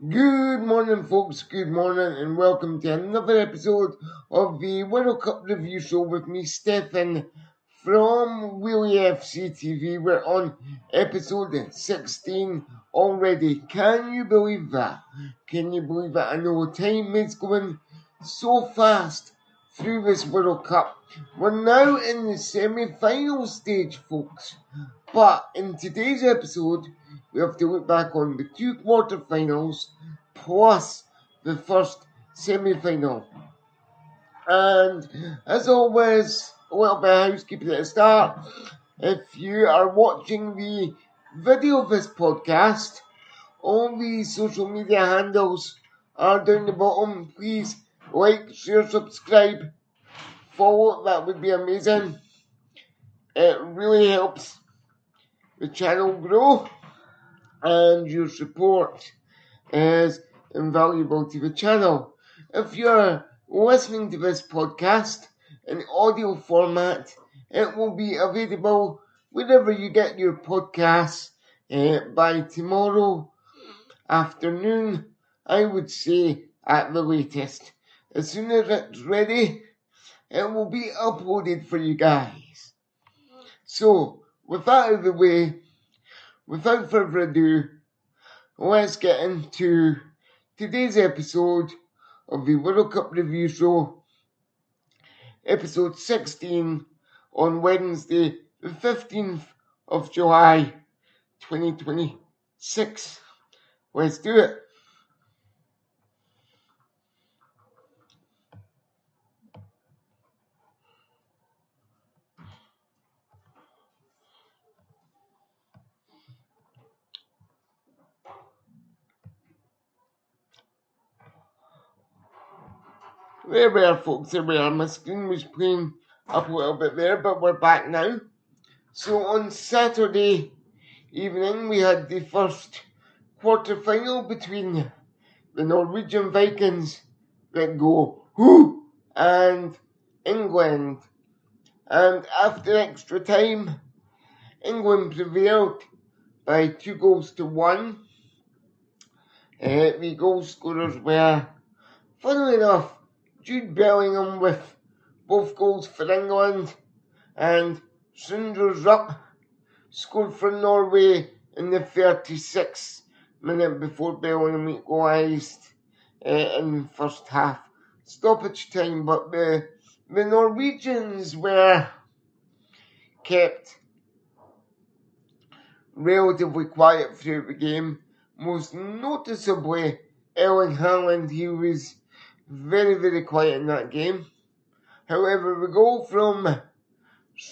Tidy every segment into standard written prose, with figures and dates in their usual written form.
Good morning, folks. Good morning, and welcome to another episode of the World Cup review show with me, Stephan, from WHEELYFC TV. We're on episode 16 already. Can you believe that? Can you believe it? I know time is going so fast through this World Cup. We're now in the semi-final stage, folks. But in today's episode, we have to look back on the two quarterfinals plus the first semi-final. And as always, a little bit of housekeeping at the start. If you are watching the video of this podcast, all the social media handles are down the bottom. Please like, share, subscribe, follow. That would be amazing. It really helps the channel grow, and your support is invaluable to the channel. If you're listening to this podcast in audio format, it will be available wherever you get your podcasts by tomorrow afternoon, I would say at the latest. As soon as it's ready, it will be uploaded for you guys. So, with that out of the way, without further ado, let's get into today's episode of the World Cup Review Show, episode 16, on Wednesday, the 15th of July, 2026. Let's do it. There we are, folks, there we are. My screen was playing up a little bit there, but we're back now. So on Saturday evening, we had the first quarter-final between the Norwegian Vikings that go, whoo, and England. And after extra time, England prevailed by 2-1. The goal scorers were, funnily enough, Jude Bellingham with both goals for England, and Rupp scored for Norway in the 36th minute before Bellingham equalised in the first half stoppage time. But the Norwegians were kept relatively quiet throughout the game. Most noticeably, Erling Haaland. He was very, very quiet in that game. However, the goal from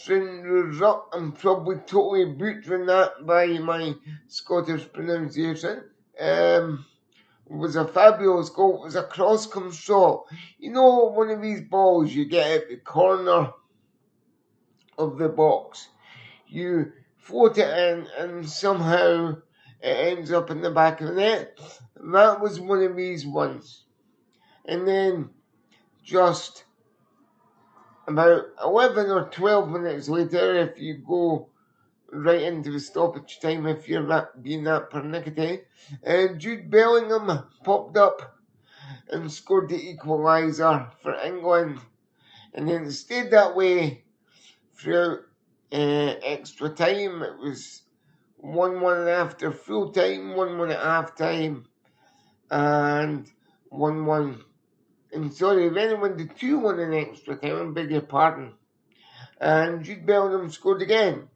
Rupp, I'm probably totally butchering that by my Scottish pronunciation, was a fabulous goal. It was a cross-come shot. You know, one of these balls you get at the corner of the box. You float it in and somehow it ends up in the back of the net. That was one of these ones. And then just about 11 or 12 minutes later, if you go right into the stoppage time, if you're not being that pernickety, Jude Bellingham popped up and scored the equaliser for England. And then it stayed that way throughout extra time. It was 1-1 after full time, 1-1 at half time, and 1-1. And sorry, then it went to 2-1 in extra time, I beg your pardon. And Jude Bellingham scored again.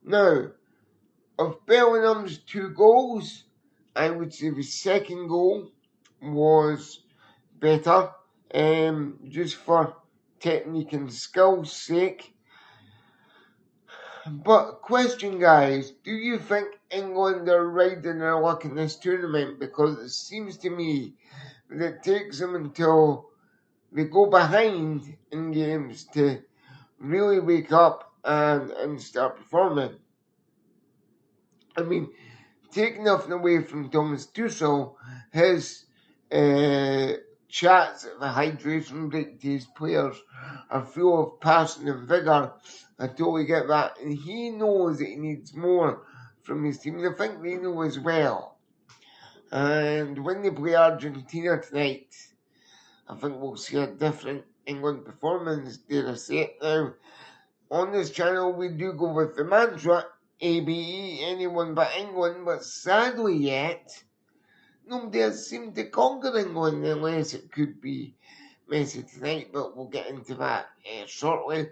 Now, of Bellingham's two goals, I would say the second goal was better, just for technique and skill's sake. But question, guys, do you think England are riding their luck in this tournament? Because it seems to me that it takes them until they go behind in games to really wake up and start performing. I mean, take nothing away from Thomas Tuchel, his chats at the hydration break to his players are full of passion and vigour. I totally get that. And he knows that he needs more from his team. And I think they know as well. And when they play Argentina tonight, I think we'll see a different England performance, dare I say it now. On this channel, we do go with the mantra, ABE, anyone but England, but sadly yet, nobody has seemed to conquer England unless it could be Messi tonight, but we'll get into that shortly.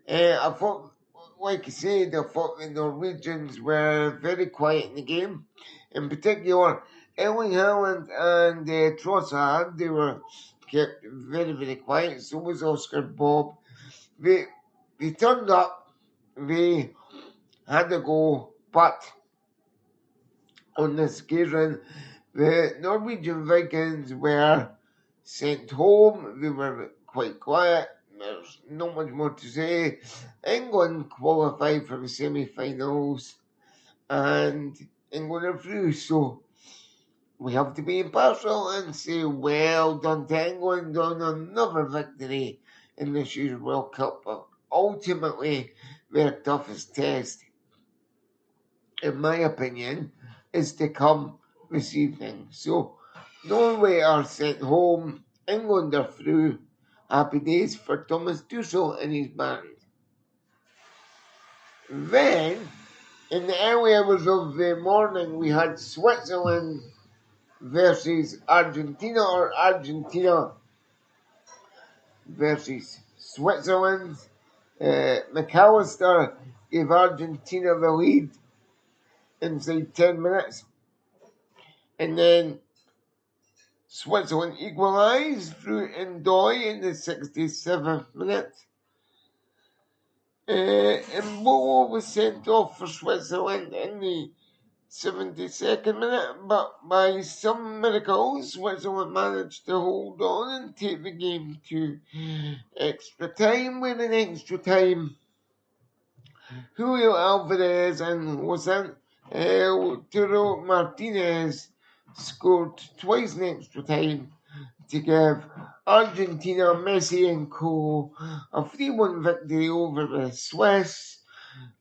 I thought, like I said, I thought the Norwegians were very quiet in the game. In particular, Erling Haaland and Trossard, they were kept very, very quiet. So was Oscar Bob. They turned up, they had a go, but on this occasion, the Norwegian Vikings were sent home. They were quite quiet. There's not much more to say. England qualified for the semi-finals, and England are through. So we have to be impartial and say well done to England on another victory in this year's World Cup. But ultimately, their toughest test, in my opinion, is to come this evening. So Norway are sent home, England are through. Happy days for Thomas Tuchel and his band. Then, in the early hours of the morning, we had Switzerland versus Argentina, or Argentina versus Switzerland. McAllister gave Argentina the lead inside 10 minutes. And then Switzerland equalised through Ndoye in the 67th minute. And Bowo was sent off for Switzerland in the 72nd minute, but by some miracle, Switzerland managed to hold on and take the game to extra time. With an extra time, Julio Alvarez and Turo Martinez scored twice in extra time to give Argentina, Messi and co a 3-1 victory over the Swiss.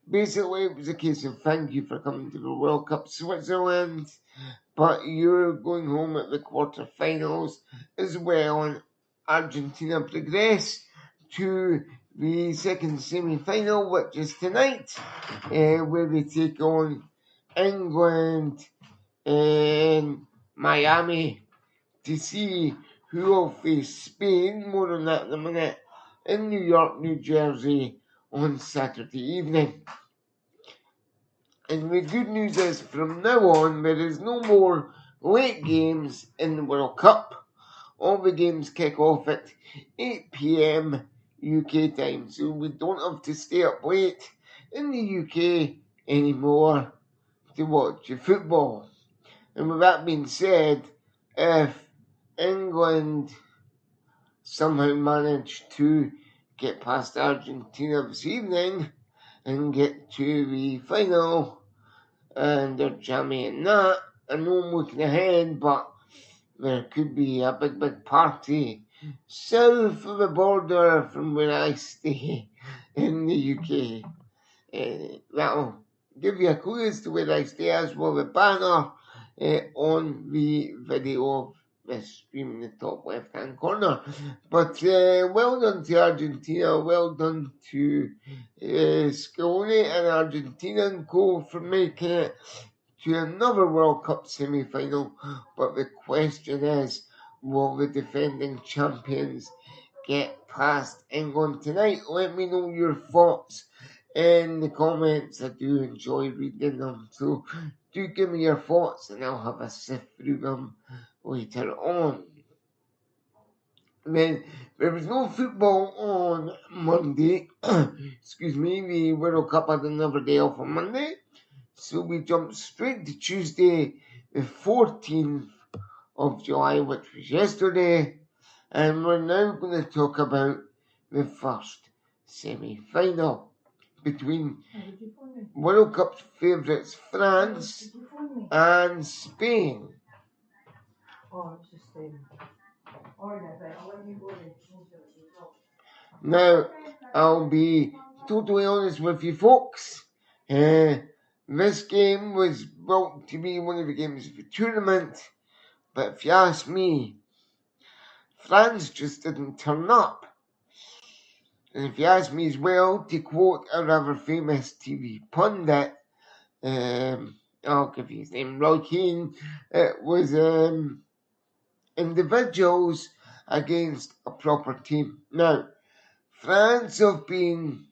Basically, it was a case of thank you for coming to the World Cup, Switzerland, but you're going home at the quarterfinals as well, and Argentina progress to the second semi-final, which is tonight, where they take on England in Miami to see who will face Spain. More on that in a minute. In New York, New Jersey on Saturday evening. And the good news is, from now on, there is no more late games in the World Cup. All the games kick off at 8 p.m. UK time, so we don't have to stay up late in the UK anymore to watch the football. And with that being said, if England somehow managed to get past Argentina this evening and get to the final, and they're jamming in that, I know I'm looking ahead, but there could be a big party south of the border from where I stay in the UK. That'll give you a clue as to where I stay, as well the banner on the video of this stream in the top left hand corner. But well done to Argentina, well done to Scaloni and Argentina and co for making it to another World Cup semi-final. But the question is, will the defending champions get past England tonight? Let me know your thoughts in the comments. I do enjoy reading them, so do give me your thoughts and I'll have a sift through them later on. Then there was no football on Monday. Excuse me, the World Cup had another day off on Monday. So we jumped straight to Tuesday, the 14th of July, which was yesterday. And we're now going to talk about the first semi-final between World Cup favourites France and Spain. Now, I'll be totally honest with you folks. This game was built to be one of the games of the tournament, but if you ask me, France just didn't turn up. And if you ask me as well, to quote a rather famous TV pundit, I'll give you his name, Roy Keane, it was individuals against a proper team. Now, France have been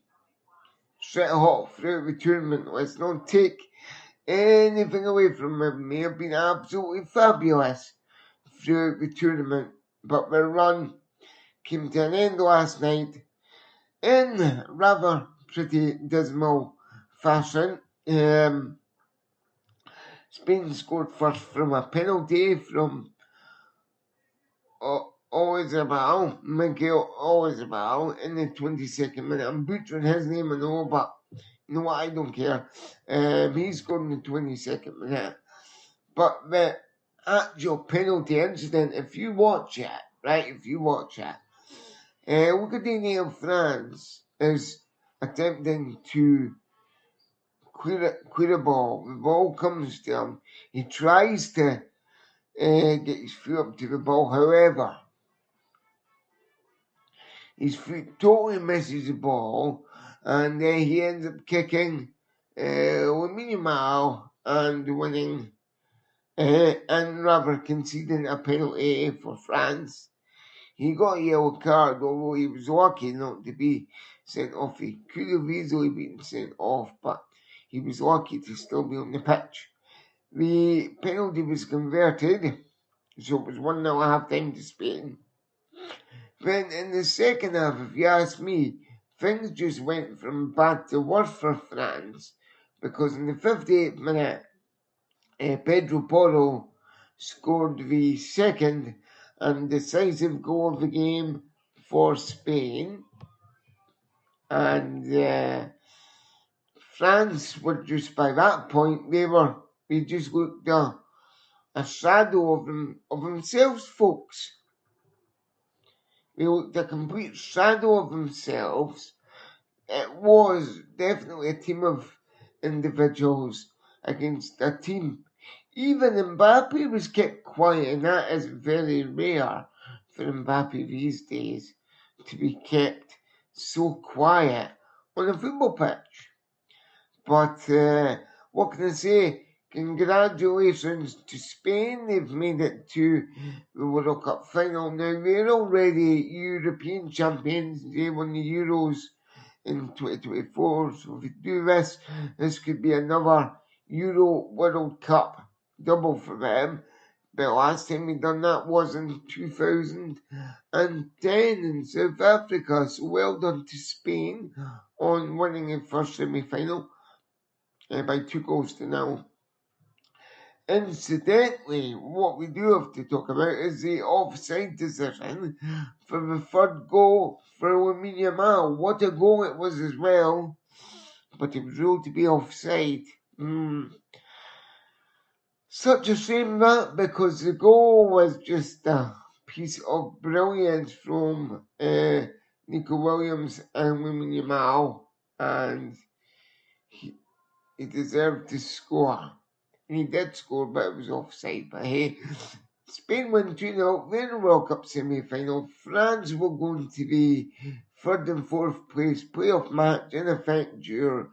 straight hot throughout the tournament. Let's not take anything away from them. They have been absolutely fabulous throughout the tournament, but their run came to an end last night in rather pretty dismal fashion. Spain scored first from a penalty from Miguel Oyarzabal in the 22nd minute. I'm butchering his name, I know, but you know what, I don't care. He scored in the 22nd minute. But the actual penalty incident, if you watch it, look at the name of France is attempting to clear a ball. The ball comes to him. He tries to get his foot up to the ball. However, his foot totally misses the ball, and he ends up kicking Lamine Yamal and winning, and rather conceding a penalty for France. He got a yellow card, although he was lucky not to be sent off. He could have easily been sent off, but he was lucky to still be on the pitch. The penalty was converted, so it was 1-0 half time to Spain. Then in the second half, if you ask me, things just went from bad to worse for France, because in the 58th minute, Pedro Porro scored the second and decisive goal of the game for Spain. And France were just, by that point, they just looked a shadow of themselves, folks. They looked a complete shadow of themselves. It was definitely a team of individuals against a team. Even Mbappe was kept quiet, and that is very rare for Mbappe these days, to be kept so quiet on a football pitch. But what can I say? Congratulations to Spain. They've made it to the World Cup final. Now, they're already European champions. They won the Euros in 2024. So if we do this could be another Euro World Cup double for them. The last time we done that was in 2010 in South Africa. So well done to Spain on winning the first semi-final by 2-0. Incidentally, what we do have to talk about is the offside decision for the third goal for Lamine Yamal. What a goal it was as well, but it was ruled to be offside. Such a shame that, because the goal was just a piece of brilliance from Nico Williams and Lamine Yamal, and he deserved to score. And he did score, but it was offside. But hey, Spain won 2-0. They're in the World Cup semi-final. France will go into the third and fourth place playoff match, in effect your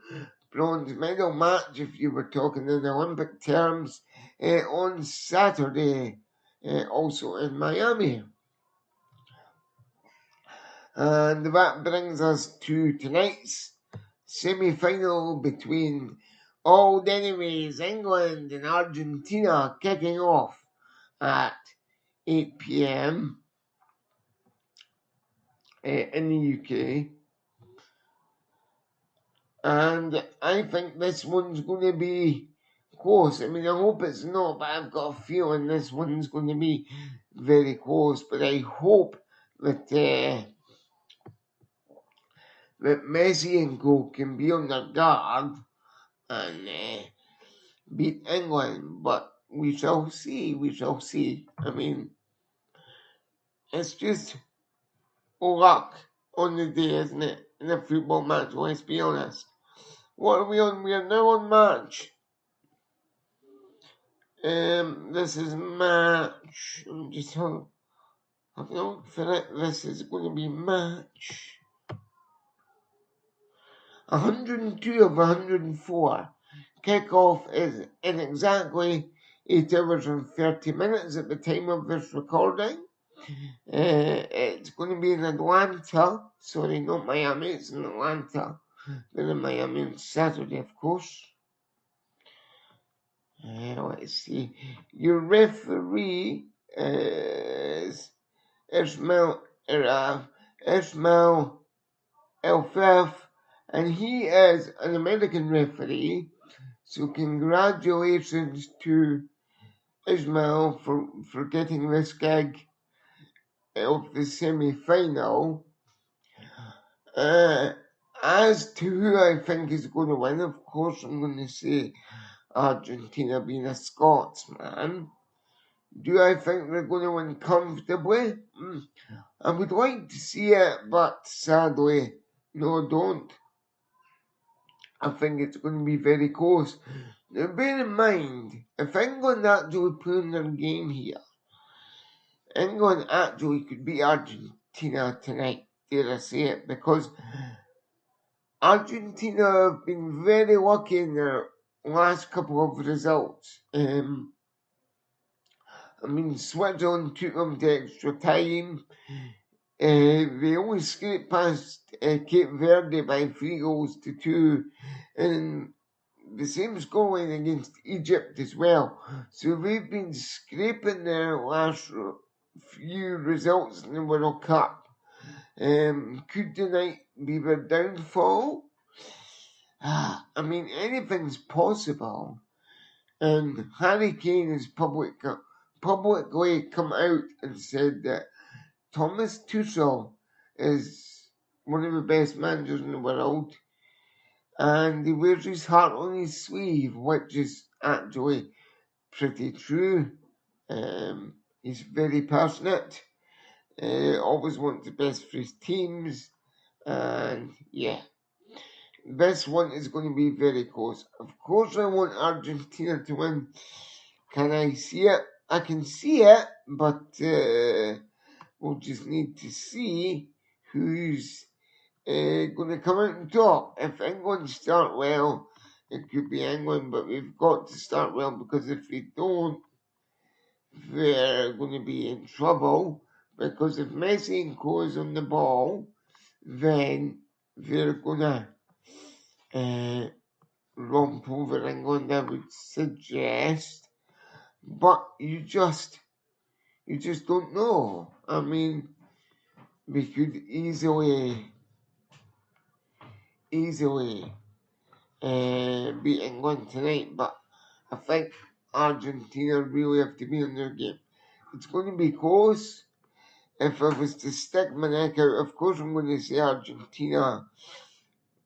bronze medal match, if you were talking in Olympic terms, on Saturday, also in Miami. And that brings us to tonight's semi-final between old enemies England and Argentina, kicking off at 8 p.m. In the UK. And I think this one's going to be close. I mean, I hope it's not, but I've got a feeling this one's going to be very close. But I hope that that Messi and Co can be on their guard and beat England. But we shall see. I mean, it's just luck on the day, isn't it? In a football match, let's be honest. What are we on? We are now on match This is match. I'm just having a look for it. This is going to be match 102 of 104. Kickoff is in exactly 8 hours and 30 minutes at the time of this recording. It's going to be in Atlanta. Sorry, not Miami. It's in Atlanta. They're in Miami on Saturday, of course. Let's see. Your referee is Ismail Elfaf, and he is an American referee. So congratulations to Ismail for getting this gig of the semi-final. As to who I think is going to win, of course, I'm going to say Argentina, being a Scotsman. Do I think they're going to win comfortably? I would like to see it, but sadly, no, I don't. I think it's going to be very close. Now, bear in mind, if England actually playing their game here, England actually could beat Argentina tonight, dare I say it, because Argentina have been very lucky in their last couple of results. Switzerland took them to extra time. They only scraped past Cape Verde by 3-2, and the same scoreline against Egypt as well. So they've been scraping their last few results in the World Cup. Could tonight be their downfall? Anything's possible. And Harry Kane has publicly come out and said that Thomas Tuchel is one of the best managers in the world, and he wears his heart on his sleeve, which is actually pretty true. He's very passionate, always wants the best for his teams, and yeah. This one is going to be very close. Of course, I want Argentina to win. Can I see it? I can see it, but we'll just need to see who's going to come out on top. If England start well, it could be England, but we've got to start well, because if we don't, they're going to be in trouble. Because if Messi and Co is on the ball, then they're going to romp over England, I would suggest. But you just don't know. We could easily beat England tonight, but I think Argentina really have to be on their game. It's going to be close. If I was to stick my neck out, of course I'm going to say Argentina,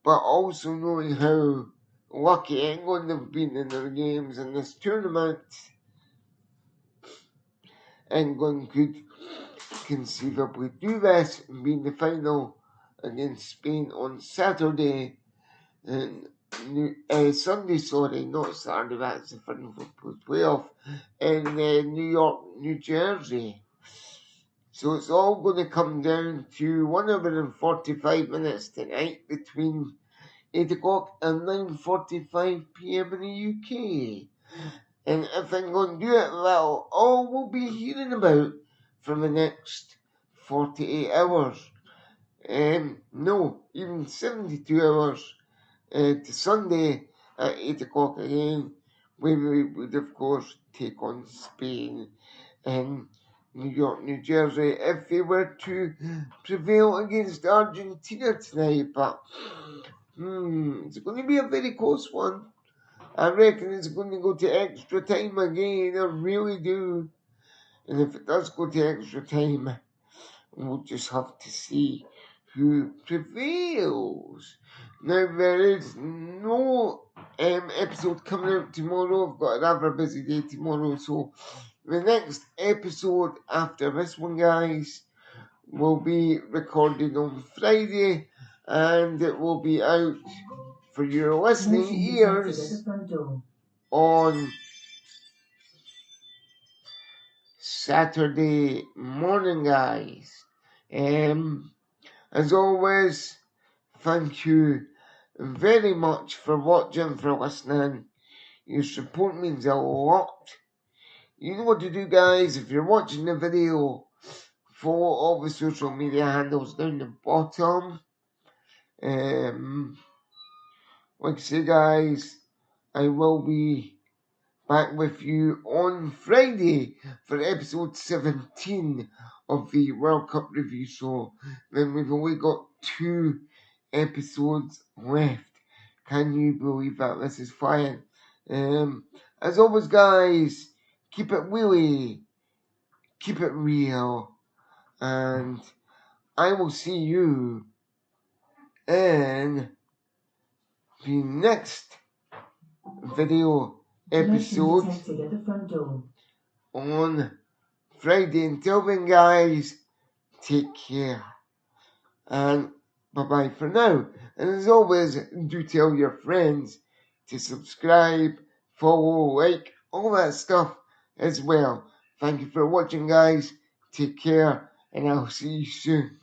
but also knowing how lucky England have been in their games in this tournament, England could conceivably do this and be in the final against Spain on Saturday and Sunday, not Saturday, that's the final playoff, in New York, New Jersey. So it's all going to come down to 1 hour and 45 minutes tonight between 8 o'clock and 9:45 p.m. in the UK. And if England do it, well, all we'll be hearing about for the next 48 hours. No, even 72 hours to Sunday at 8 o'clock again, where we would, of course, take on Spain in New York, New Jersey, if they were to prevail against Argentina tonight. But it's going to be a very close one. I reckon it's going to go to extra time again. I really do. And if it does go to extra time, we'll just have to see who prevails. Now, there is no episode coming out tomorrow. I've got a rather busy day tomorrow, so the next episode after this one, guys, will be recorded on Friday, and it will be out for your listening ears on Saturday morning, guys. As always, thank you very much for watching, for listening. Your support means a lot. You know what to do, guys. If you're watching the video, follow all the social media handles down the bottom. Like I say, guys, I will be back with you on Friday for episode 17 of the World Cup review show. Then we've only got 2 episodes left. Can you believe that? This is flying. As always, guys, keep it wheelie, keep it real, and I will see you in the next video episode on Friday. Until then, guys, take care and bye bye for now. And as always, do tell your friends to subscribe, follow, like, all that stuff as well. Thank you for watching, guys. Take care, and I'll see you soon.